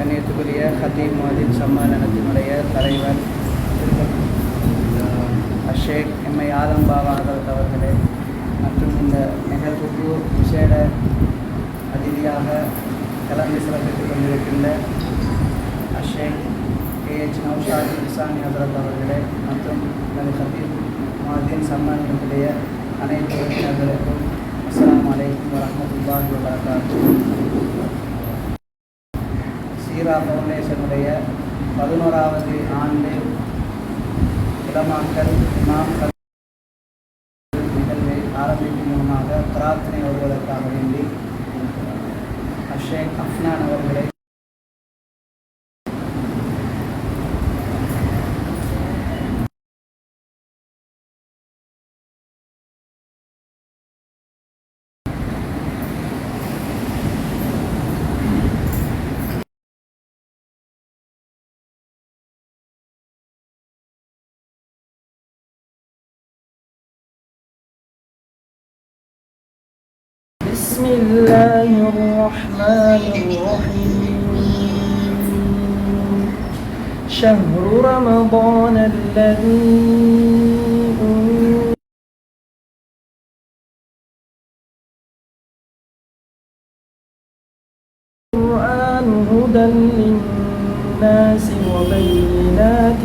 கண்ணியத்துக்குரிய ஹதீப் முஅதின் சம்மேளனத்தினுடைய தலைவர் ஷேக் எம்ஐ ஆதம் பாபா அவர்களே மற்றும் இந்த நிகழ்வுக்கு விசேட அதிதியாக கலந்து சிறப்பித்துக் கொண்டிருக்கின்ற ஷேக் KH நௌஷாத் இசானி ஹசரத் அவர்களே மற்றும் எனது ஹதீப் முஅதின் சம்மேளனத்துடைய அனைத்து உறுப்பினர்களுக்கும் அஸ்ஸலாமு அலைக்கும் வரஹ்மத்துல்லாஹி வபரகாத்துஹு. சீரா ஃபவுண்டேஷனுடைய 11வது ஆண்டு உலமாக்கள் இமாம்கள் நிகழ்வை ஆரம்பிக்கும் மூலமாக பிரார்த்தனை வருவதற்காக வேண்டி ஷேக் அஃப்னான் அவர்களை بسم الله الرحمن الرحيم. شهر رمضان الذي القرآن هدى للناس وبينات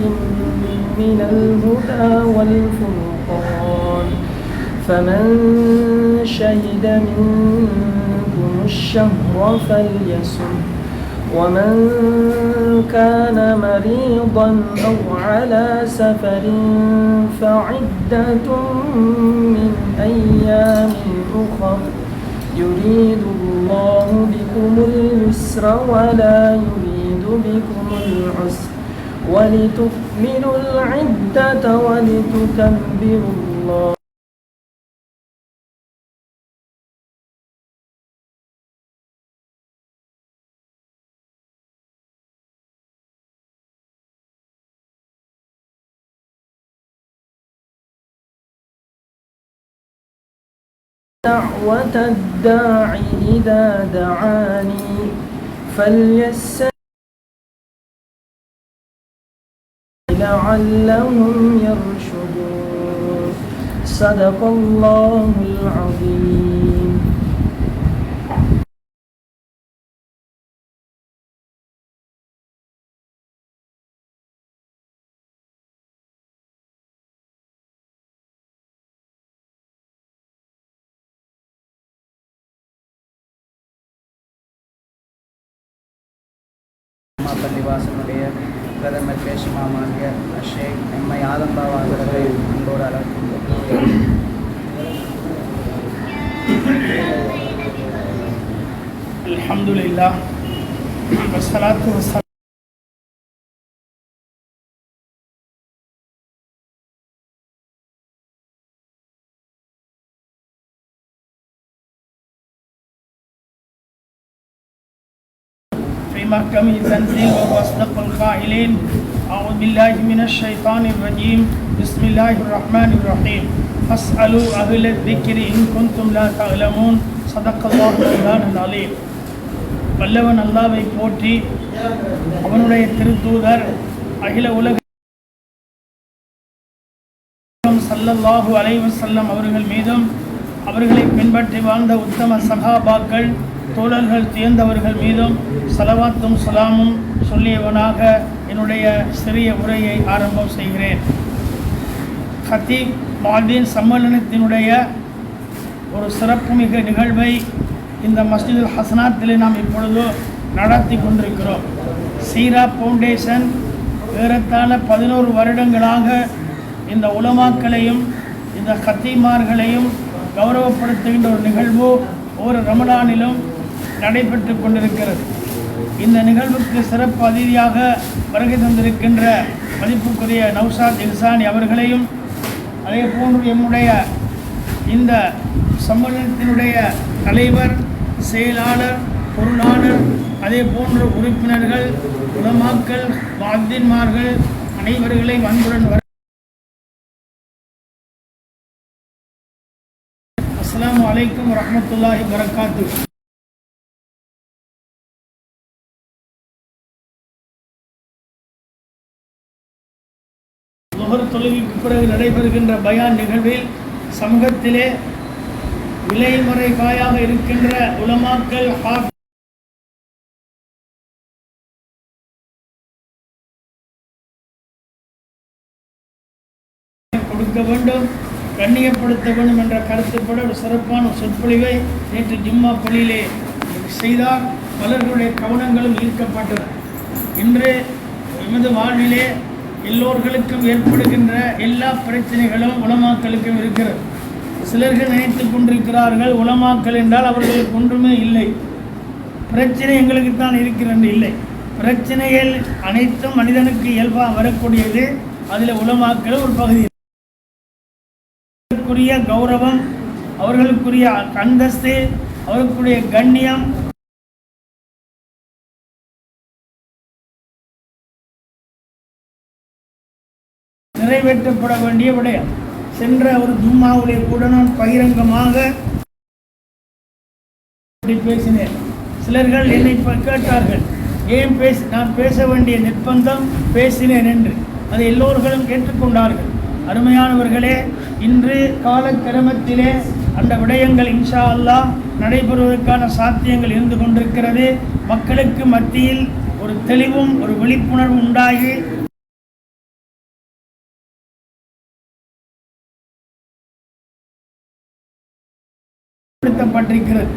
من الهدى والفرقان فمن شهد منكم الشهر فليصم ومن كان مريضا أو على سفر فعدة من أيام أخر يريد الله بكم اليسر ولا يريد بكم العسر ولتكملوا العدة ولتكبروا الله دعوة الداعي إذا دعاني فليستجيبوا لعلهم يرشدون. صدق الله العظيم. பள்ளிவாசனுடைய பிரதமர் பேசுமாமாகிய ஷேக் எம்ஐ ஆதம் பாபா அவர்களை அன்போடு அழைக்கின்றோம். அல்ஹம்துலில்லாஹ் வஸ்ஸலாத்து வஸ்ஸலாம் في محكم تنزيل وأصدق القائلين. أعوذ بالله من الشيطان الرجيم. بسم الله الرحمن الرحيم. فاسألوا أهل الذكر إن كنتم لا تعلمون. صدق الله مولانا العليم. வல்லவன் அல்லாஹ்வை போற்றி அவனுடைய திருத்தூதர் அகில உலக ஸல்லல்லாஹு அலைஹி வஸல்லம் அவர்கள் மீதும் அவர்களை பின்பற்றி வாழ்ந்த உத்தம சஹாபாக்கள் தோழர்கள் தேர்ந்தவர்கள் மீதும் ஸலவாத்தும் சலாமும் சொல்லியவனாக என்னுடைய சிறிய உரையை ஆரம்பம் செய்கிறேன். ஹதீப் முஅதின் சம்மேளனத்தினுடைய ஒரு சிறப்புமிகு நிகழ்வை இந்த மஸ்ஜிதுல் ஹசனாத்திலே நாம் இப்பொழுது நடத்தி கொண்டிருக்கிறோம். சீரா ஃபவுண்டேஷன் ஏறத்தாழ 11 வருடங்களாக இந்த உலமாக்களையும் இந்த ஹத்தீமார்களையும் கௌரவப்படுத்துகின்ற ஒரு நிகழ்வு ஒவ்வொரு ரமலானிலும் நடைபெற்று கொண்டிருக்கிறது. இந்த நிகழ்வுக்கு சிறப்பு அதிதியாக வருகை தந்திருக்கின்ற மதிப்புக்குரிய நௌஷாத் இசானி அவர்களையும் அதே போன்று எம்முடைய இந்த சம்மேளனத்தினுடைய தலைவர், செயலாளர், பொருளாளர், அதே போன்ற உறுப்பினர்கள், உலமாக்கள், முஅத்தின்மார்கள் அனைவர்களையும் அன்புடன் அஸ்ஸலாமு அலைக்கும் வரஹ்மத்துல்லாஹி வபரகாத்துஹு. லுஹர் தொழுகைக்கு பிறகு நடைபெறுகின்ற பயான் நிகழ்வில் சமூகத்திலே விலைமுறை காயாக இருக்கின்ற உலமாக்கள் கொடுக்க வேண்டும், கண்ணியப்படுத்த வேண்டும் என்ற கருத்துப்பட ஒரு சிறப்பான சொற்பொழிவை நேற்று ஜும்மா பள்ளியிலே செய்தார். பலர்களுடைய கவனங்களும் ஈர்க்கப்பட்டது. இன்று எமது வாழ்விலே எல்லோர்களுக்கும் ஏற்படுகின்ற எல்லா பிரச்சனைகளும் உலமாக்களுக்கும் இருக்கிறது. சிலர்கள் நினைத்து கொண்டிருக்கிறார்கள் உலமாக்கள் என்றால் அவர்களுக்கு ஒன்றுமே இல்லை, பிரச்சனை எங்களுக்கு தான் இருக்கிறது. இல்லை, பிரச்சனைகள் அனைத்தும் மனிதனுக்கு இயல்பாக வரக்கூடியது. அதில் உலமாக்கள் ஒரு பகுதி. அவர்களுக்குரிய கௌரவம், அவர்களுக்குரிய அந்தஸ்து, அவர்களுக்குரிய கண்ணியம் நிறைவேற்றப்பட வேண்டிய விடயம். சென்ற ஒரு ஜும்மாவிலே கூட நான் பகிரங்கமாக பேசினேன். சிலர்கள் என்னை கேட்டார்கள், ஏன் நான் பேச வேண்டிய நிர்பந்தம் பேசினேன் என்று. அதை எல்லோர்களும் கேட்டுக்கொண்டார்கள். அருமையானவர்களே, இன்று காலக்கிரமத்திலே அந்த விடயங்கள் இன்ஷா அல்லாஹ் நடைபெறுவதற்கான சாத்தியங்கள் இருந்து கொண்டிருக்கிறது. மக்களுக்கு மத்தியில் ஒரு தெளிவும் ஒரு விழிப்புணர்வும் உண்டாகி பட்டிருக்கிறது.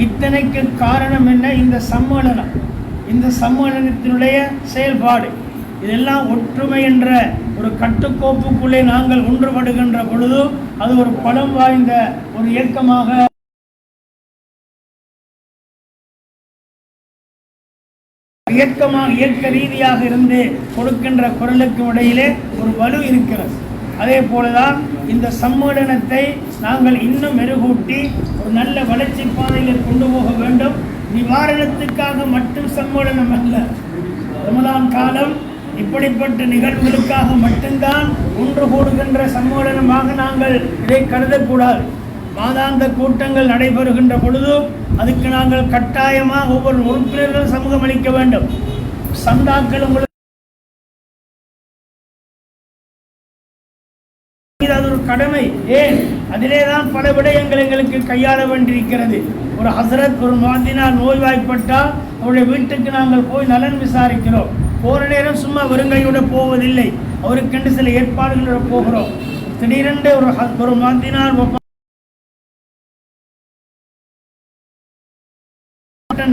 இத்தனைக்கு காரணம் என்ன? இந்த சம்மேளனம், இந்த சம்மேளனத்தினுடைய செயல்பாடு. இதெல்லாம் ஒற்றுமை என்ற ஒரு கட்டுக்கோப்புக்குள்ளே நாங்கள் ஒன்றுபடுகின்ற பொழுது அது ஒரு பலம் வாய்ந்த ஒரு இயக்கமாக இயக்க ரீதியாக இருந்து கொடுக்கின்ற குரலுக்கு இடையிலே ஒரு வலு இருக்கிறது. அதே போலதான் இந்த சம்மேளனத்தை நாங்கள் இன்னும் மெருகூட்டி ஒரு நல்ல வளர்ச்சி பாதையில் கொண்டு போக வேண்டும். நிவாரணத்துக்காக மட்டும் சம்மேளனம் அல்ல. ரமலான் காலம் இப்படிப்பட்ட நிகழ்வுகளுக்காக மட்டும்தான் ஒன்று கூடுகின்ற சம்மேளனமாக நாங்கள் இதை கருதக்கூடாது. மாதாந்த கூட்டங்கள் நடைபெறுகின்ற பொழுது அதுக்கு நாங்கள் கட்டாயமாக ஒவ்வொரு உறுப்பினர்கள் சமூகம் அளிக்க வேண்டும். சந்தாக்கள் உங்களுக்கு அது ஒரு கடமை. ஏன்? அதிலே தான் பல விடயங்கள் எங்களுக்கு கையாள வேண்டியிருக்கிறது. ஒரு ஹசரத், ஒரு மாதினால் நோய்வாய்ப்பட்டால் அவருடைய வீட்டுக்கு நாங்கள் போய் நலன் விசாரிக்கிறோம். போகிற நேரம் சும்மா வெறுங்கையோடு போவதில்லை, அவருக்கென்று சில ஏற்பாடுகளோடு போகிறோம். திடீரென்று ஒரு மாதினால்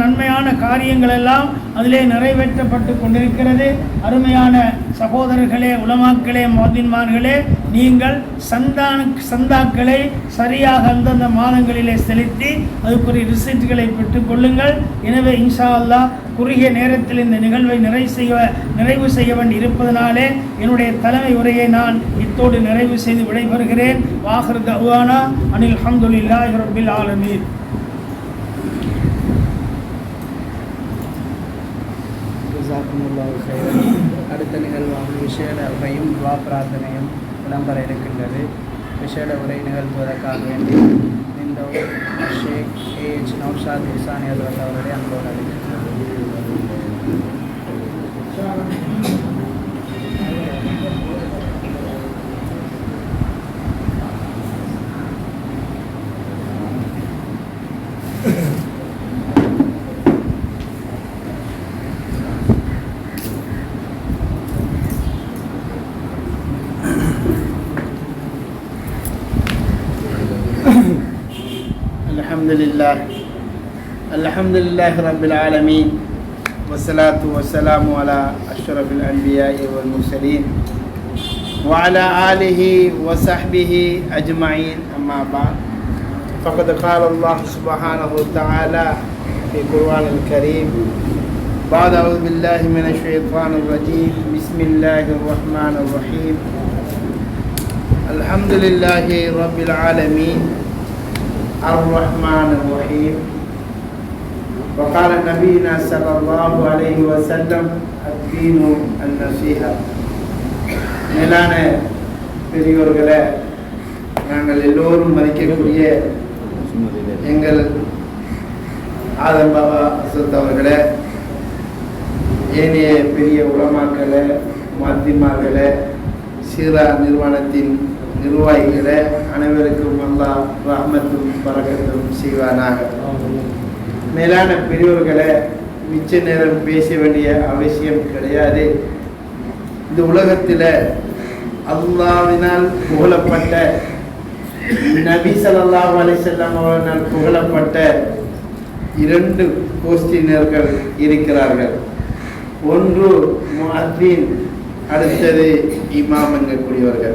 நன்மையான காரியங்கள் எல்லாம் அதிலே நிறைவேற்றப்பட்டு கொண்டிருக்கிறது. அருமையான சகோதரர்களே, உலமாக்களே, முஅத்தின்மார்களே, நீங்கள் சந்தாக்களை சரியாக அந்தந்த மாதங்களிலே செலுத்தி அதுக்குரிய ரிசிப்ட்களை பெற்றுக் கொள்ளுங்கள். எனவே இன்ஷா அல்லாஹ் குறுகிய நேரத்தில் இந்த நிகழ்வை நிறைவு செய்ய வேண்டி இருப்பதனாலே என்னுடைய தலைமை உரையை நான் இத்தோடு நிறைவு செய்து விடைபெறுகிறேன். வாஹிர் தஅவானா அனில் ஹம்துலில்லாஹி ரப்பில் ஆலமீன். அடுத்த நிகழ்வாக விசேட உரையும் துவா பிரார்த்தனையும் இடம்பெற இருக்கின்றது. விசேட உரை நிகழ்த்துவதற்காக வேண்டி இந்த ஷேக் ஏஜ் நௌஷாத் இசானி அவருடைய அன்போடு அளிக்கின்றது. الحمد لله رب العالمين والصلاة والسلام على أشرف الأنبياء والمرسلين وعلى آله وصحبه أجمعين. أما بعد، فقد قال الله سبحانه وتعالى في القرآن الكريم بعد أعوذ بالله من الشيطان الرجيم بسم الله الرحمن الرحيم الحمد لله رب العالمين الرحمن الرحيم. وقال نبينا صلى الله عليه وسلم الدين النصيحة. மேலான பெரியோர்களே, நாங்கள் எல்லோரும் மதிக்கக்கூடிய எங்கள் ஆதம் பாபா அசத் அவர்களே, ஏனைய பெரிய உலமாக்களே, முஅத்தின்மார்களே, சீரா நிறுவனத்தின் நிர்வாகிகளே, அனைவருக்கும் அல்லாஹ் ரஹ்மத்தும் பரக்கத்தும் செய்வானாக. மேலான பெரியோர்களே, மிச்ச நேரம் பேச வேண்டிய அவசியம் கிடையாது. இந்த உலகத்தில் அல்லாஹ்வினால் புகழப்பட்ட, நபி ஸல்லல்லாஹு அலைஹி வஸல்லம் அவர்களால் புகழப்பட்ட 2 கோஷ்டியினர்கள் இருக்கிறார்கள். ஒன்று முஅத்தின், அடுத்தது இமாம் என்கக்கூடியவர்கள்.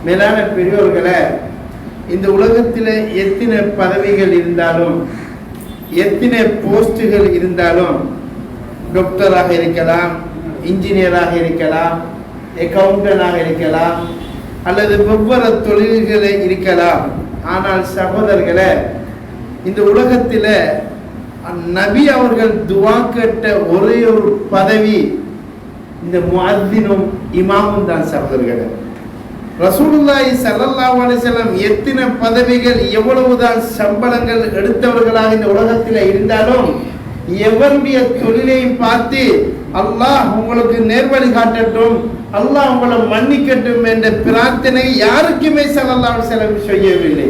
மேலான பெரியோர்களே, இந்த உலகத்தில் எத்தனை பதவிகள் இருந்தாலும், எத்தனை போஸ்டுகள் இருந்தாலும், டாக்டராக இருக்கலாம், இன்ஜினியராக இருக்கலாம், அக்கவுண்டனாக இருக்கலாம், அல்லது வெவ்வேறு தொழில்களை இருக்கலாம். ஆனால் சகோதரர்களே, இந்த உலகத்தில் நபி அவர்கள் துவா கேட்ட ஒரே ஒரு பதவி இந்த முஅத்தினும் இமாமும் தான் சகோதரர்களே. ரசூலுல்லாஹி ஸல்லல்லாஹு அலைஹி வஸல்லம் எத்தனை பதவிகள், எவ்வளவுதான் சம்பளங்கள் எடுத்தவர்களாக இந்த உலகத்தில் இருந்தாலும், எவருடைய தொழிலையும் பார்த்து அல்லாஹ் உங்களுக்கு நேர்வழி காட்டட்டும், அல்லாஹ் உங்களை மன்னிக்கட்டும் என்ற பிரார்த்தனை யாருக்குமே ஸல்லல்லாஹு அலைஹி வஸல்லம் செய்யவில்லை.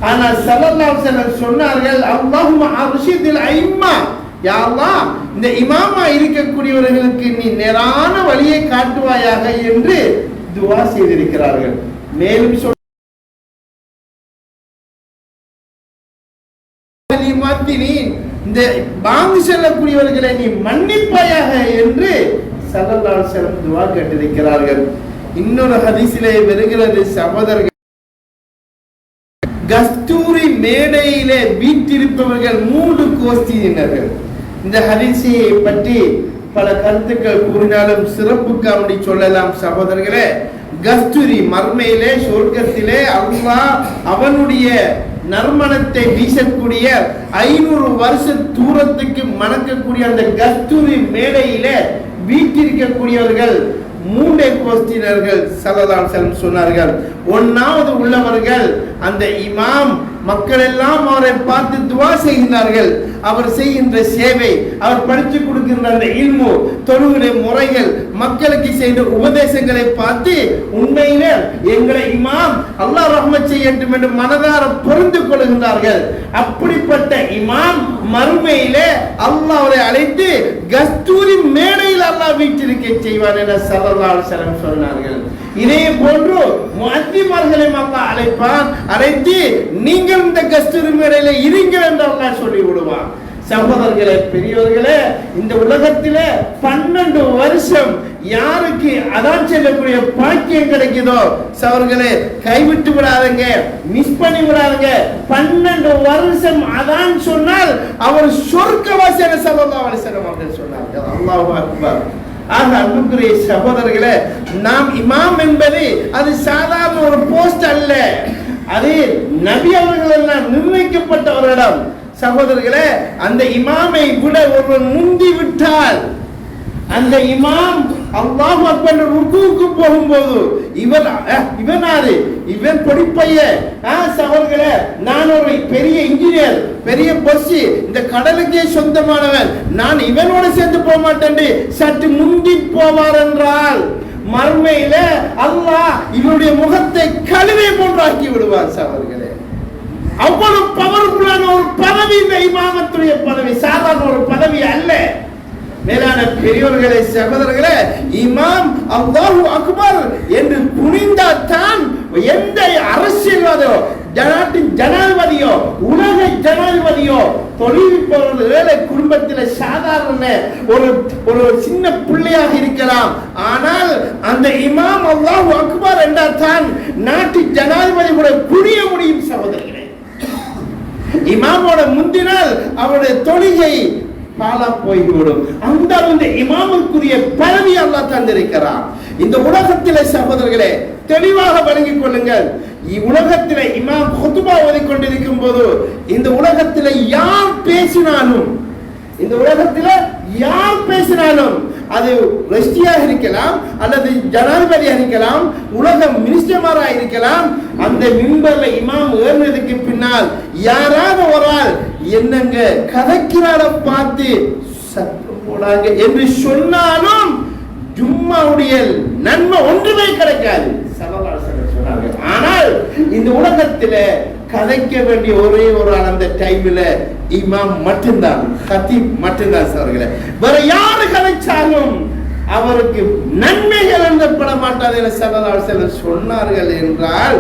ஆனால் ஸல்லல்லாஹு அலைஹி வஸல்லம் சொன்னார்கள், அல்லாஹும்ம அர்ஷிதில் அய்மா, யா அல்லாஹ் இந்த இமாமா இருக்கக்கூடியவர்களுக்கு நீ நேரான வழியை காட்டுவாயாக என்று துஆ செய்திருக்கிறார்கள். மேலும் இந்த பாங்கு செல்லக்கூடியவர்களை நீ மன்னிப்பாயாக என்று ஸல்லல்லாஹு அலைஹி வஸல்லம் துஆ கேட்டிருக்கிறார்கள். இன்னொரு ஹதீஸிலே வருகிறது, சகோதரர்கள், கஸ்தூரி மேடையிலே வீற்றிருப்பவர்கள் 3 கோஷ்டியினர்கள். இந்த ஹதீஸை பற்றி பல கருத்துக்கள் கூறினாலும் சிறப்புக்காக சொல்லலாம். சகோதரர்களே, கஸ்தூரி மர்மையிலே சொர்க்கத்திலே அல்லாஹ் அவனுடைய நறுமணத்தை வீசக்கூடிய 500 வருஷ தூரத்துக்கு மணக்கக்கூடிய அந்த கஸ்தூரி மேடையிலே வீற்றிருக்கக்கூடியவர்கள் 3 கோஷ்டியினர்கள் ஸல்லல்லாஹு அலைஹி வஸல்லம் சொன்னார்கள். 1வது உள்ளவர்கள் அந்த இமாம், மக்கள் எல்லாம் அவரை பார்த்து துஆ செய்கிறார்கள். அவர் செய்கின்ற சேவை, அவர் படித்து கொடுக்கின்ற அந்த இல்மு, தொழுகை முறைகள், மக்களுக்கு செய்த உபதேசங்களை பார்த்து உண்மையிலே எங்களை இமாம் அல்லாஹ் ரஹ்மத் செய்யட்டும் என்று மனதார பொருந்து கொள்கின்றார்கள். அப்படிப்பட்ட இமாம் மறுமையிலே அல்லாஹ் அவரை அழைத்து கஸ்தூரி மேடையில் அல்லாஹ் வீற்றிருக்க செய்வார் என ஸல்லல்லாஹு அலைஹி வஸல்லம் சொன்னார்கள். இதே போன்று முஅத்திமார்களையும் அல்லாஹ் அழைப்பான், அழைத்து நீங்கள் இந்த கஸ்தூரி மேடையில இருங்கள் என்று அல்லாஹ் சொல்லி விடுவான். சகோதரர்களே, பெரியவர்களே, இந்த உலகத்திலே 12 வருஷம் யாருக்கு அதான் செல்லக்கூடிய பாக்கியம் கிடைக்குதோ சகோதரர்களே, கைவிட்டு விடாதீங்க, மிஸ் பண்ணி விடாதீங்க. 12 வருஷம் அதான் சொன்னால் அவர் சொர்க்கவாசி என ஸல்லல்லாஹு அலைஹி வஸல்லம் அவர்கள் சொன்னார்கள். அல்லாஹு அக்பர். ஆக அன்புக்குரிய சகோதரர்களே, நாம் இமாம் என்பது அது சாதாரண ஒரு போஸ்ட் அல்ல, அது நபி அவர்களால் நிர்ணயிக்கப்பட்ட ஒரு இடம். சகோதரர்களே, அந்த இமாமை விட ஒருவன் முந்தி விட்டால் அந்த இமாம் அல்லாஹ் அக்பர் ருக்குவுக்கு போகும்போது இவனாரு, இவன் படிப்பைய சகோதரர்களே, நான் ஒரு பெரிய இன்ஜினியர், பெரிய பஸ், இந்த கடலுக்கே சொந்தமானவன், நான் இவனோட சேர்ந்து போக மாட்டேன் சற்று முந்தி போவார் என்றால் மறுமையில அல்லாஹ் இவருடைய முகத்தை கழுவை போன்றாக்கி விடுவார். சகோதரர்களே, அவ்வளவு பவர்ஃபுல்லான ஒரு பதவி இந்த இமாமத்துடைய பதவி, சாதாரண ஒரு பதவி அல்ல. மேலான பெரியோர்களே, சகோதரர்களே, இமாம் அல்லாஹு அக்பர் என்று புனிந்தால்தான் எந்த அரசியல்வாதியோ, நாட்டின் ஜனாதிபதியோ, உலக ஜனாதிபதியோ, தொழில்நுட்ப ஏழை குடும்பத்தில் சாதாரண ஒரு சின்ன பிள்ளையாக இருக்கலாம், ஆனால் அந்த இமாம் அல்லாஹு அக்பர் என்றால் தான் நாட்டு ஜனாதிபதி கூட புரிய முடியும். சகோதரர்களே, இமாமோட முந்தினால் அவருடைய தொழுகை பாலா போய்விடும். அந்த இமாமுக்குரிய பதவி அல்லாஹ் தந்திருக்கிறார். இந்த உலகத்திலே சகோதரர்களே, தெளிவாக வழங்கிக் கொள்ளுங்கள். உலகத்திலே இமாம் குத்பா ஓதிக் கொண்டிருக்கும் போது இந்த உலகத்திலே யார் பேசினாலும், இந்த உலகத்திலே யார் பேசினாலும், அது ரஷ்டியாக இருக்கலாம், அல்லது ஜனாதிபதியாக இருக்கலாம், உலக மினிஸ்டர்மாராக இருக்கலாம், அந்த மிம்பர்ல இமாம் ஏறினதுக்கு பின்னால் யாராவது ஒரு ஆள் என்னங்க கதைக்கிறார பார்த்து சத்தம் போடாங்க என்று சொன்னாலும் ஜும்மாவுடைய நன்மை ஒன்றுமே கிடைக்காது சொன்னார்கள். ஆனால் இந்த உலகத்துல கதைக்க வேண்டிய ஒரே ஒரு அந்த டைம்ல இமாம் மட்டும்தான், கத்தீப் மட்டும்தான் அவர்களே. வேற யாரு கதைச்சாலும் அவருக்கு நன்மைகள் எழுதப்பட மாட்டாது என ஸல்லல்லாஹு அலைஹி வஸல்லம் சொன்னார்கள் என்றால்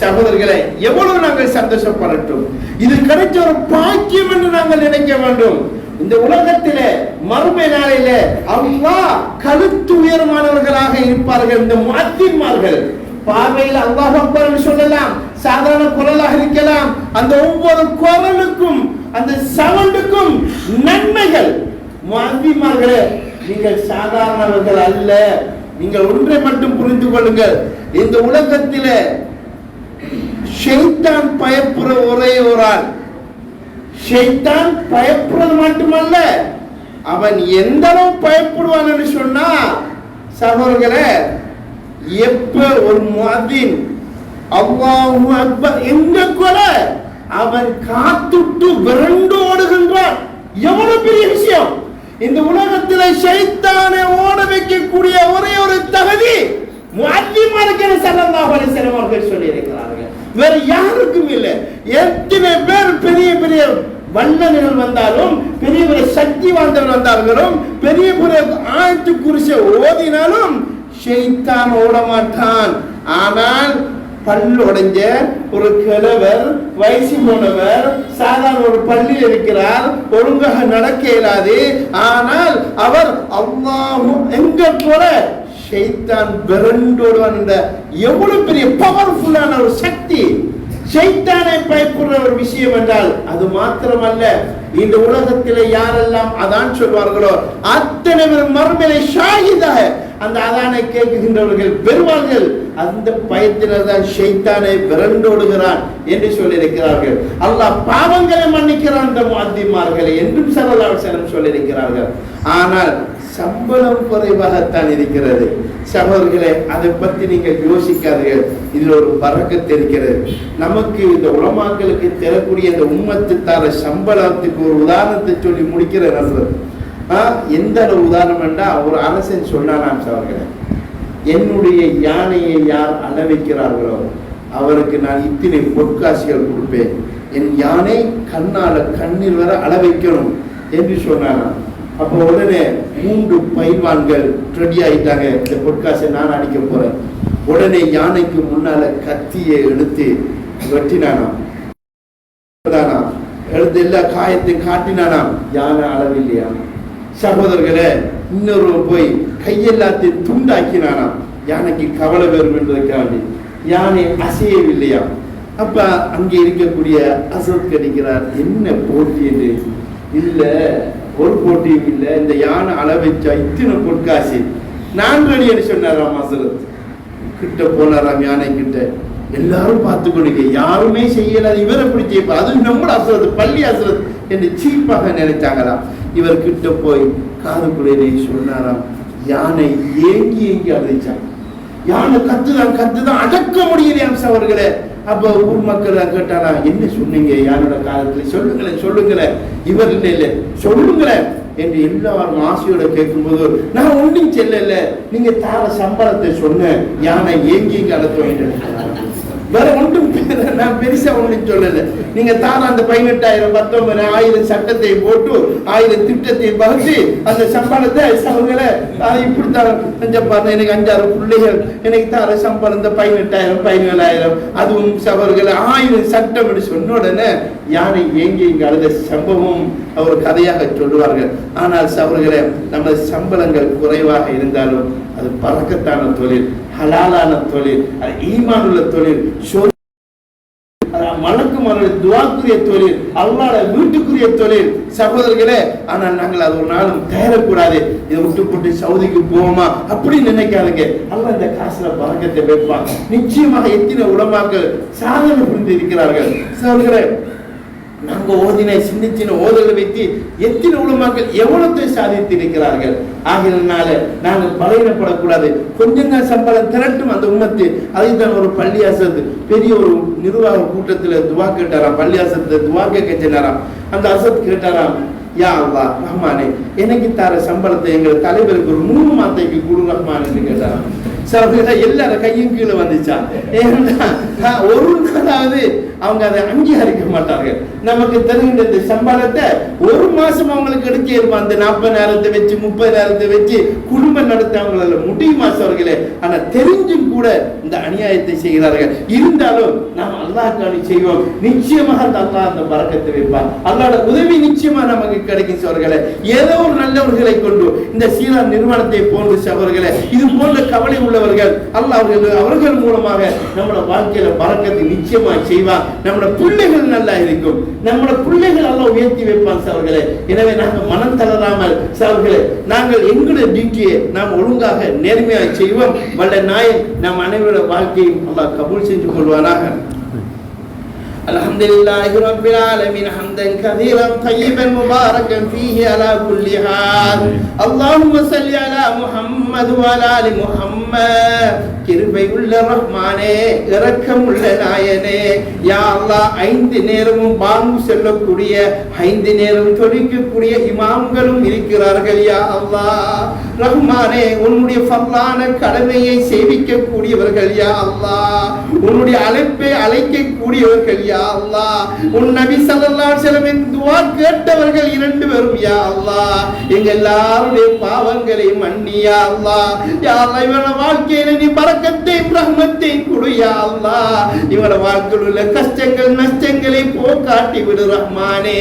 சகோதரர்களே, எவ்வளவு நாங்கள் சந்தோஷப்படட்டும். இது கிடைச்ச ஒரு பாக்கியம் என்று நாங்கள் நினைக்க வேண்டும். இந்த உலகத்திலே மறுமை நாளிலே அல்லாஹ் கழுத்து உயரமானவர்களாக இருப்பார்கள். இந்த முஅத்தின்மார்கள் பார்வையில் அல்லாஹ் அக்பர் என்று சொல்லலாம், சாதாரண குரலாக இருக்கலாம். அந்த ஒவ்வொரு குரலுக்கும் அந்த சவுண்டுக்கும் நன்மைகள். முஅத்தின்மார்களே, நீங்கள் சாதாரணவர்கள் அல்ல. நீங்கள் ஒன்றை மட்டும் புரிந்து கொள்ளுங்கள், இந்த உலகத்திலே ஷைத்தான் பயப்படுற ஒரே ஒரு ஆள். ஷைத்தான் பயப்படுறது மட்டுமல்ல, அவன் எந்த அளவு பயப்படுவான் என்று சொன்னா சகோதரர்களே, எப்ப ஒரு முஅத்தின் அல்லாஹு அக்பர் எங்க கூட அவன் காத்துட்டு விரண்டு ஓடுகின்றான். எவ்வளவு பெரிய விஷயம்! இந்த உலகத்தில் ஷைத்தானை ஓட வைக்கக்கூடிய ஒரே ஒரு தகுதி முஅத்தின்மாருக்கு ஸல்லல்லாஹு அலைஹி வஸல்லம் அவர்கள் சொல்லி இருக்கிறார்கள். வேற யாருக்கும் இல்லை. எத்தனை பேர் பெரிய பெரிய வல்லர்கள் வந்தாலும், பெரிய பெரிய சக்தி வாய்ந்தவர்கள் வந்தாலும், பெரிய பெரிய ஆயத்து குர்சி ஓதினாலும் ஷைத்தான் ஓட மாட்டான். ஆனால் பல் உடைஞ்ச ஒரு கிழவர், வயசு போனவர், சாதாரண ஒரு பள்ளியில் இருக்கிறார், ஒழுங்காக நடக்க இயலாது. ஆனால் அவர் அல்லாஹ் எங்க போல ஷைத்தான் விரண்டோடுவான். எவ்வளவு பெரிய பவர்ஃபுல்லான ஒரு சக்தி! ஷைத்தானை பயப்படுற ஒரு விஷயம் என்றால் அது மாத்திரமல்ல, இந்த உலகத்தில் யாரெல்லாம் அதான் சொல்வார்களோ அத்தனை பேர் மறுமையிலே ஷாஹிதாக அந்த அதானை கேட்கின்றவர்கள் பெறுவார்கள். அந்த பயத்தினர் தான் ஷைத்தானை விரண்டோடுகிறான் என்று சொல்லியிருக்கிறார்கள். அல்லாஹ் பாவங்களை மன்னிக்கிறான் இந்த முஅத்தின்மார்களை என்றும் ஸல்லல்லாஹு அலைஹி வஸல்லம் சொல்லியிருக்கிறார்கள். ஆனால் சம்பளம் குறைவாகத்தான் இருக்கிறது. சகோதரர்களே, அதை பற்றி நீங்கள் யோசிக்காதீர்கள். இதில் ஒரு பரக்கத்து இருக்கிறது. நமக்கு இந்த உலமாக்களுக்கு தரக்கூடிய இந்த உம்மத்து தர சம்பளத்துக்கு ஒரு உதாரணத்தை சொல்லி முடிக்கிற நண்பர். எந்த உதாரணம் என்றால், ஒரு அரசன் சொன்னானாம் சகோதரர்களே, என்னுடைய யானையை யார் அளவைக்கிறார்களோ அவருக்கு நான் இத்தனை பொற்காசிகள் கொடுப்பேன். என் யானை கண்ணால கண்ணீர் வர அளவைக்கணும் என்று சொன்னானாம். அப்போ உடனே 3 பைல்வான்கள் ரெடி ஆயிட்டாங்க, இந்த பொற்காசை நான் அடிக்க போறேன். உடனே யானைக்கு முன்னால கத்தியை எடுத்து வெட்டினானாம். எடுத்து எல்லா காயத்தையும் காட்டினானாம். யானை அளவில்லையா சகோதரர்களே. இன்னொரு போய் கையெல்லாத்தையும் துண்டாக்கினானாம். யானைக்கு கவலை வரும் என்பதற்காண்டி யானை அசையவில்லையா. அப்ப அங்கே இருக்கக்கூடிய அசத் கிடைக்கிறார், என்ன போட்டி என்று. இல்ல, ஒரு போட்டியும் இல்லை, இந்த யானை அளவைச்சா இத்தனை பொற்காசி நான் ரெடி என்று சொன்னாராம். அசரத் கிட்ட போனாராம் யானை கிட்ட. எல்லாரும் பார்த்து கொண்டு யாருமே செய்யல, இவரை பிடிச்சி அதுவும் நம்ம அசரத், பள்ளி அசரத் என்று சீப்பாக நினைச்சாங்களாம். இவர் கிட்ட போய் காதுக்குள்ளே சொன்னாராம். யானை ஏங்கி ஏங்கி அழைச்சாங்க. யானை கத்துதான் அடக்க முடியலையாம் அவர்களே. அப்ப ஊர் மக்கள் கேட்டாரா, என்ன சொன்னீங்க யாரோட காலத்துல? சொல்லுங்களேன். இவர் இல்லை சொல்லுங்களேன் என்று எல்லாரும் ஆசையோட கேட்கும்போது, நான் ஒன்றும் செல்லல, நீங்க தார சம்பளத்தை சொன்ன யானை ஏங்கி அழைக்க வேண்டும். வேற ஒன்றும் நான் பெருசா ஒன்றும் சொல்லல. நீங்க தார அந்த 18,000 19,000 1000 சட்டத்தை போட்டு 1000 திட்டத்தை பகுத்து அந்த சம்பளத்தை சவங்களை இப்படித்தான் எனக்கு 5-6 பிள்ளைகள் எனக்கு தார சம்பளம் இந்த 18,000 17,000 அதுவும் சவர்களை 1000 சட்டம் என்று சொன்ன உடனே யானை ஏங்கி இங்கு அழுத சம்பவம் அவர் கதையாக சொல்லுவார்கள். ஆனால் சவர்களை நமது சம்பளங்கள் குறைவாக இருந்தாலும் அது பறக்கத்தான தொழில், ஹலாலான தொழில், ஈமான் உள்ள தொழில், மலக்கு மலர் துவாக்குரிய தொழில், அல்லாஹ்வுடைய வீட்டுக்குரிய தொழில் சகோதரர்களே. ஆனால் நாங்கள் அது ஒரு நாளும் தேரக்கூடாது. இதை விட்டு போட்டு சவுதிக்கு போவோமா அப்படி நினைக்காதுங்க. அல்லாஹ் இந்த காசுல பறக்கத்தை வைப்பான். நிச்சயமாக எத்தனை உலமாக்கள் சாதனை புரிந்து இருக்கிறார்கள் சகோதரர்களே. நாங்க ஓதின சின்ன சின்ன ஓதலை வைத்து எத்தனை உலமாக்கள் எவ்வளவு சாதித்து இருக்கிறார்கள். ஆகியனால நாங்கள் பலவீனப்படக்கூடாது. கொஞ்சம் தான் சம்பளம் திரட்டும் அந்த உம்மத்து. அதைத்தான் ஒரு பள்ளியாசத்து பெரிய ஒரு நிர்வாக கூட்டத்தில் துவா கேட்டாராம். பள்ளியாசத்தை துவா கேட்க சொன்னாராம். அந்த அசத் கேட்டாராம், யா அல்லாஹ் ரஹ்மானே எனக்கு தர சம்பளத்தை எங்கள் தலைவருக்கு ஒரு 3 மாதத்துக்கு கொடு ரஹ்மான் என்று கேட்டார். எல்லாரும் கையும் கீழே வந்துச்சா? ஏன்னா ஒரு நாளாவது அவங்க அதை அங்கீகரிக்க மாட்டார்கள். நமக்கு தெரிகின்ற இந்த சம்பளத்தை ஒரு மாசம் அவங்களுக்கு எடுக்க இருப்பான். அந்த 40,000 வச்சு 30,000 வச்சு குடும்பம் நடத்த அவங்களால முடியுமா அவர்களே? ஆனா தெரிஞ்சும் கூட இந்த அநியாயத்தை செய்கிறார்கள். இருந்தாலும் நாம் அல்லாஹ்க்காண்டி செய்வோம். நிச்சயமாக அல்லாஹ் அந்த பரக்கத்தை வைப்பார். அல்லாஹ்வோட உதவி நிச்சயமா நமக்கு கிடைக்கும் சகோதரர்களே. ஏதோ ஒரு நல்லவர்களை கொண்டு இந்த சீரா நிறுவனத்தை போன்ற சகோதரர்களே இது போன்ற கவலை உள்ளவர்கள் அல்லாஹ் அவர்கள் மூலமாக நம்மளோட வாழ்க்கையில பரக்கத்தை நிச்சயமா செய்வார். நம்மளோட பிள்ளைகள் நல்லா இருக்கும். நம்மளோட பிள்ளைகள் எல்லாம் உயர்த்தி வைப்பான் சகோதரர்களே. எனவே நாங்கள் மனம் தளராமல் சகோதரர்களே நாங்கள் எங்களுடைய டியூட்டியை நாம் ஒழுங்காக நேர்மையாக செய்வோம். வல்ல நாயன் நம் அனைவரோட வாழ்க்கையும் அல்லாஹ் கபூல் செஞ்சு கொள்வானாக. அல்ஹம்துலில்லாஹி ரப்பில் ஆலமீன் ஹம்தன் கதீரன் தய்யிபன் முபாரக்கன் ஃபீஹி அலா குல்லி ஹால். அல்லாஹும்ம ஸல்லி அலா முஹம்மது வ அலா ஆலி முஹம்மத். கிருபை உள்ள ரஹ்மானே, இரக்கம் உள்ள நாயனே, யா அல்லாஹ் 5 நேரமும் பாங்கு சொல்லக்கூடிய 5 நேரம் தொழுகக்கூடிய இமாம்களும் இருக்கிறார்கள். யா அல்லாஹ் ரஹ்மானே, உன்னுடைய ஃபர்லான கடமையை சேவிக்கக்கூடியவர்கள். யா அல்லாஹ் உன்னுடைய அழைப்பை அழைக்கக்கூடியவர்கள். யா அல்லாஹ் உன் நபி ஸல்லல்லாஹு அலைஹி வஸல்லம் துஆ கேட்டவர்கள் 2 பேரும். யா அல்லாஹ் எங்க எல்லாருடைய பாவங்களை மன்னி. யா அல்லாஹ் யா அல்லாஹ் இவன வாழ்க்கையில நீ பரக்கத்தையும் ரஹ்மத்தையும் கொடு. யா அல்லாஹ் இவன வாழ்க்கையில் உள்ள கஷ்டங்கள் நஷ்டங்களை போக்காட்டி விடு ரஹ்மானே.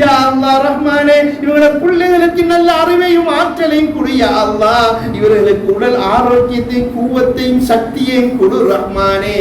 யா அல்லாஹ் ரஹ்மானே இவன பிள்ளைகளுக்கு நல்ல அறிவையும் ஆற்றலையும் கொடு. யா அல்லாஹ் இவர்களுக்கு உடல் ஆரோக்கியத்தையும் குவத்தையும் சக்தியையும் கொடு ரஹ்மானே.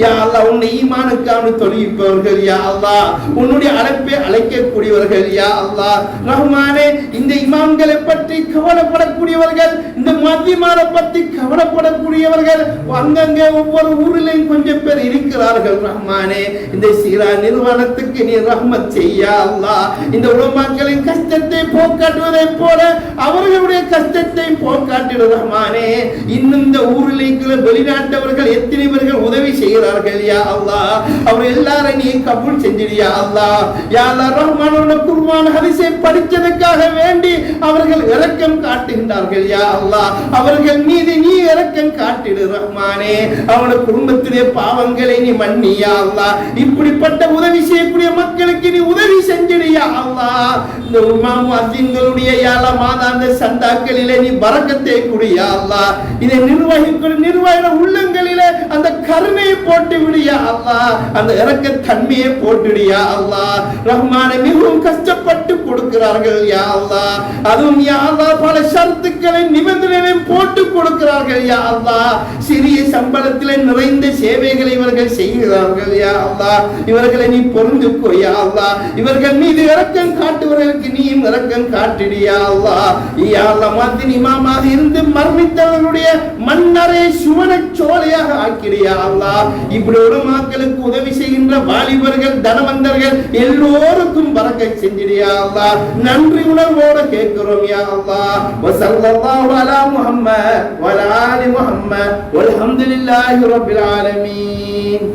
யா அல்லாஹ் உன்னை ஈமானுக்காக தொழுவிப்பவர்கள். யா அல்லாஹ் உன்னுடைய அழைப்பை அழைக்கக்கூடியவர்கள். யா அல்லாஹ் ரஹ்மானே இந்த இமாம்களை பற்றி கவலைப்படக்கூடியவர்கள், இந்த மத்திமாரை பற்றி கவலைப்படக்கூடியவர்கள் அங்கங்கே ஒவ்வொரு ஊரிலையும் கொஞ்சம் பேர் இருக்கிறார்கள். ரஹ்மானே இந்த சீரா நிறுவனத்துக்கு நீ ரஹ்மத் செய்ய. அல்லாஹ் இந்த உலமாக்களின் கஷ்டத்தை போக்காட்டுவதை போல அவர்களுடைய கஷ்டத்தை போக்காட்டிடு ரஹ்மானே. இன்னும் இந்த ஊரில் வெளிநாட்டவர்கள் எத்தனை பேர்கள் உதவி செய்கிறார்கள். யா அல்லாஹ் அவர் எல்லாரும் நீ கபூல் செஞ்சிடியா அல்லாஹ். யா அல்லாஹ் ரஹ்மானோட குர்ஆன் ஹதீஸை படிச்சதுக்காக வேண்டி அவர்கள் இரக்கம் காட்டுகின்றார்கள். யா அல்லாஹ் அவர்கள் மீது நீ இரக்கம் காட்டிடு ரஹ்மானே. அவனோட குடும்பத்திலே பாவங்களை நீ மன்னி. யா அல்லாஹ் இப்படிப்பட்ட உதவி செய்யக்கூடிய மக்களுக்கு நீ உதவி செஞ்சிடியா அல்லாஹ். இந்த இமாம் முஅத்தின்களுடைய யா அல்லாஹ் மாதாந்த சந்தாக்களிலே நீ பரக்கத்தை கொடு. யா அல்லாஹ் இதை நிர்வகிக்கிற நிர்வாக உள்ளங்களிலே அந்த கருணையை போட்டு விடியா அல்லாஹ், அந்த இரக்க தன்மையை போட்டுடியா அல்லாஹ். ரஹ்மானே மிகவும் கஷ்டப்பட்டு கொடுக்கிறார்கள். யா அல்லாஹ் அதுவும் யா அல்லாஹ் பல ஷரத்துக்களை நிபந்தனைகளை போட்டு கொடுக்கிறார்கள். யா அல்லாஹ் சிறிய சம்பளத்திலே நிறைந்த சேவைகளை இவர்கள் செய்கிறார்கள். யா அல்லாஹ் இவர்களை நீ பொருந்துக்கோ. யா அல்லாஹ் இவர்கள் மீது இரக்கம் காட்டுவர்களுக்கு நீ இரக்கம் காட்டிடியா அல்லாஹ். யா அல்லாஹ் மத்தின் இமாமாக இருந்து மர்மித்தவர்களுடைய மன்னரை சுவன சோலையாக ஆக்கிடியா அல்லாஹ். இப்படி ஒரு மக்களுக்கு உதவி செய்கின்ற வாலிபர்கள் தனவந்தர்கள் எல்லோருக்கும் பரக்கத் செஞ்சிடியா அல்லாஹ். நன்றி உணர்வோடு கேட்கிறோம். யா அல்லாஹ் வஸல்லல்லாஹு அலா முஹம்மத் வ அலா ஆலி முஹம்மத் வல்ஹம்துலில்லாஹி ரப்பில் ஆலமீன்.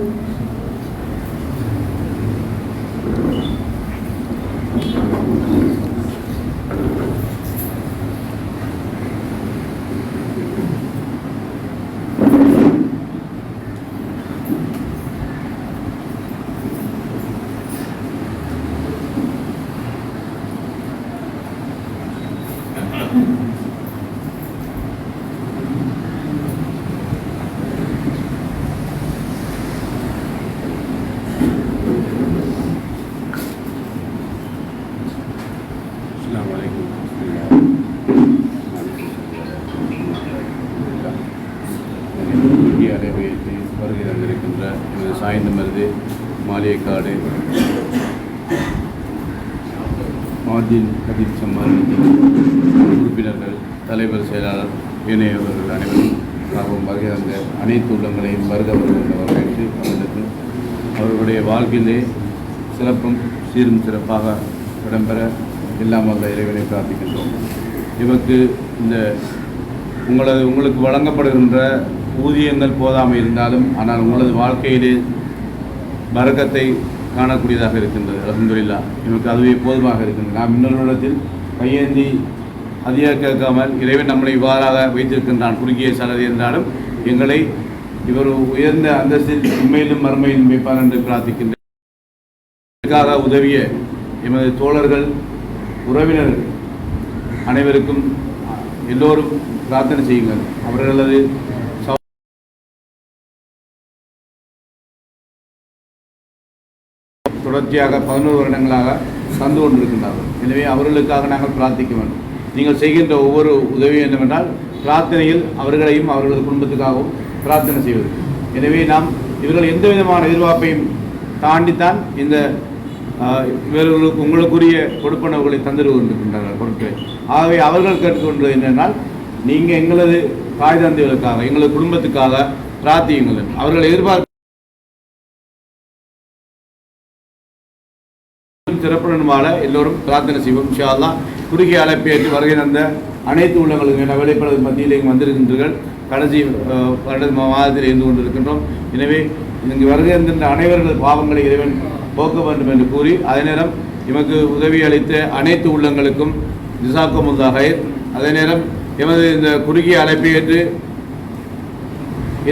வருகை தந்திருக்கின்ற எனது சாய்ந்தமருது மாலியக்காடு மாதின் கதீப் சம்மான் உறுப்பினர்கள், தலைவர், செயலாளர், ஏனையவர்கள் அனைவரும் வருகை தந்த அனைத்து உள்ளங்களையும் வருக வரவேற்று அவர்களுக்கு அவர்களுடைய வாழ்க்கையிலே சிறப்பும் சீரும் சிறப்பாக இடம்பெற எல்லாம் வந்த இறைவனை பிரார்த்திக்கின்றோம். இவருக்கு இந்த உங்களுக்கு வழங்கப்படுகின்ற ஊதியங்கள் போதாமல் இருந்தாலும் ஆனால் உங்களது வாழ்க்கையிலே பரக்கத்தை காணக்கூடியதாக இருக்கின்றது. அல்ஹம்துலில்லாஹ், நமக்கு அதுவே போதுமாக இருக்கின்றது. நாம் இன்னொருடத்தில் கையேந்தி அதிக கேட்காமல் இறைவன் நம்மளை இவ்வாறாக வைத்திருக்கின்றான் குறுகிய சலதி என்றாலும் எங்களை இவர் உயர்ந்த அந்தஸ்தில் உண்மையிலும் மறுமையிலும் வைப்பார் என்று பிரார்த்திக்கின்றேன். இதற்காக உதவிய எமது தோழர்கள், உறவினர்கள் அனைவருக்கும் எல்லோரும் பிரார்த்தனை செய்யுங்கள். அவர்களது தொடர்ச்சியாக 11 வருடங்களாக தந்து கொண்டிருக்கின்றார்கள். எனவே அவர்களுக்காக நாங்கள் பிரார்த்திக்க வேண்டும். நீங்கள் செய்கின்ற ஒவ்வொரு உதவியும் என்னவென்றால் பிரார்த்தனையில் அவர்களையும் அவர்களது குடும்பத்துக்காகவும் பிரார்த்தனை செய்வது. எனவே நாம் இவர்கள் எந்த விதமான எதிர்பார்ப்பையும் தாண்டித்தான் இந்த இவர்களுக்கு உங்களுக்குரிய கொடுப்பனவுகளை தந்துட்டு கொண்டிருக்கின்றார்கள் பொருட்களை. ஆகவே அவர்கள் கேட்டுக்கொண்டது என்னென்னால், நீங்கள் எங்களது தாய் தந்தைகளுக்காக எங்களது குடும்பத்துக்காக பிரார்த்தியுங்கள். அவர்கள் எதிர்பார்க்க சிறப்புடன் வாழ எல்லோரும் பிரார்த்தனை செய்வோம். இன்ஷா அல்லாஹ் குறுகிய அழைப்பை ஏற்று வருகை தந்த அனைத்து உள்ளங்களுக்கும் வேலைப்பட மத்தியில் இங்கு வந்திருக்கின்றீர்கள். கடைசி மாதத்தில் இருந்து கொண்டிருக்கின்றோம். எனவே இங்கு வருகை தந்த அனைவர்கள் பாவங்களை இறைவன் போக்க வேண்டும் என்று கூறி, அதே நேரம் எமக்கு உதவி அளித்த அனைத்து உள்ளங்களுக்கும் ஜஸாக்குமுல்லாஹ் ஹைர். அதே நேரம் எமது இந்த குறுகிய அழைப்பை ஏற்று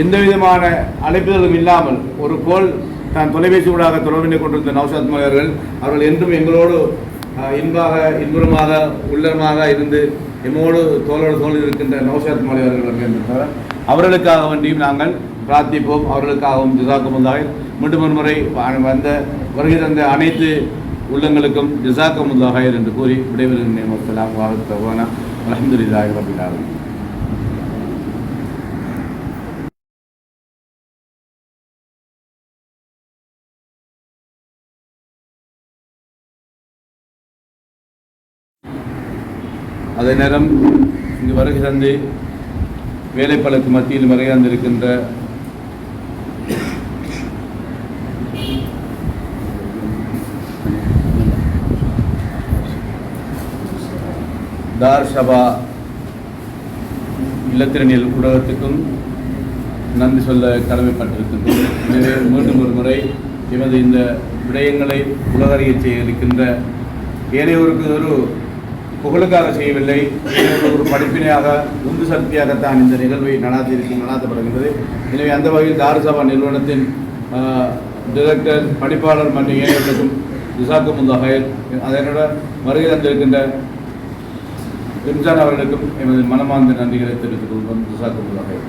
எந்த விதமான அழைப்புதலும் இல்லாமல் ஒரு கோல் தான் தொலைபேசி ஊடாக தொடர்பினை கொண்டிருந்த நௌஷாத் அவர்கள் என்றும் எங்களோடு இன்புறமாக உள்ளமாக இருந்து எம்மோடு தோளோடு இருக்கின்ற நௌஷாத் அவர்கள் அவர்களுக்காக வேண்டியும் நாங்கள் பிரார்த்திப்போம். அவர்களுக்காகவும் ஜஸாக்குமுல்லாஹ். மீண்டும் ஒரு முறை வந்த வருகை தந்த அனைத்து உள்ளங்களுக்கும் ஜஸாக்குமுல்லாஹ் என்று கூறி விடைபெறுகின்றேன். வஸ்ஸலாமு அலைக்கும் அல்ஹம்துலில்லாஹி ரப்பில் ஆலமீன். அதே நேரம் இங்கு வருகை தந்து வேலைப்பளுக்கு மத்தியில் வருகை தந்திருக்கின்ற தார் ஷபா இல்லத்திரனியல் ஊடகத்துக்கும் நன்றி சொல்ல கடமைப்பட்டிருக்கின்றோம். எனவே மீண்டும் ஒரு முறை எமது இந்த விடயங்களை உலகறிய செய்ய இருக்கின்ற ஏனையோருக்கு ஒரு புகழுக்காக செய்யவில்லை, ஒரு படிப்பினையாக உந்து சக்தியாகத்தான் இந்த நிகழ்வை நடாத்தப்படுகின்றது. எனவே அந்த வகையில் தாருசபா நிறுவனத்தின் டைரக்டர், பணிப்பாளர் மற்றும் ஏனையவர்களுக்கும் ஜஸாக்குமுல்லாஹ் ஹைர். அதனோட வருகை தந்திருக்கின்ற ரிம்சான் அவர்களுக்கும் எமது மனமார்ந்த நன்றிகளை தெரிவித்துக் கொள்வோம். ஜஸாக்குமுல்லாஹ் ஹைர்.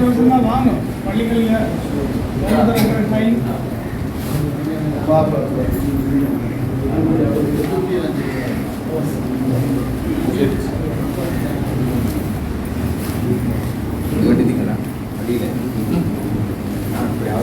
அவசரமாக வாங்க பள்ளிகளில் டைம் வேண்டியதுங்களா வழியில் நான் இப்படி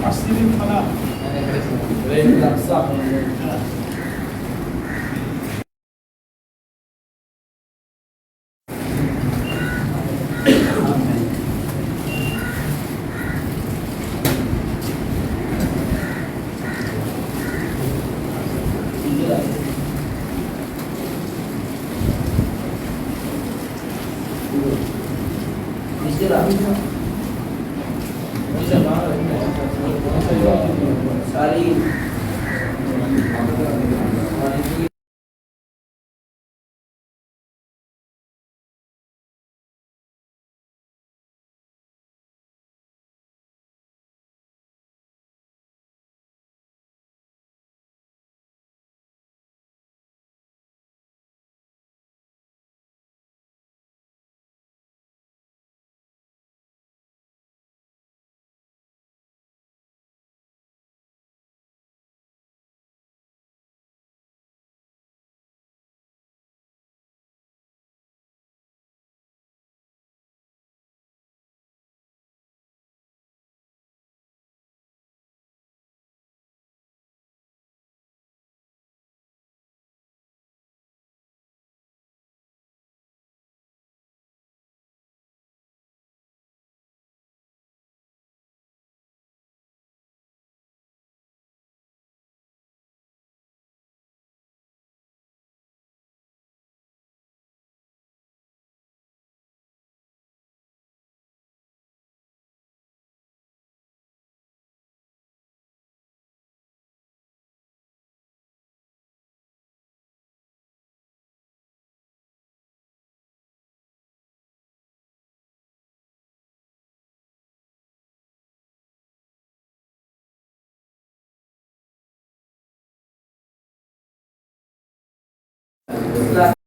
Aslirin falah.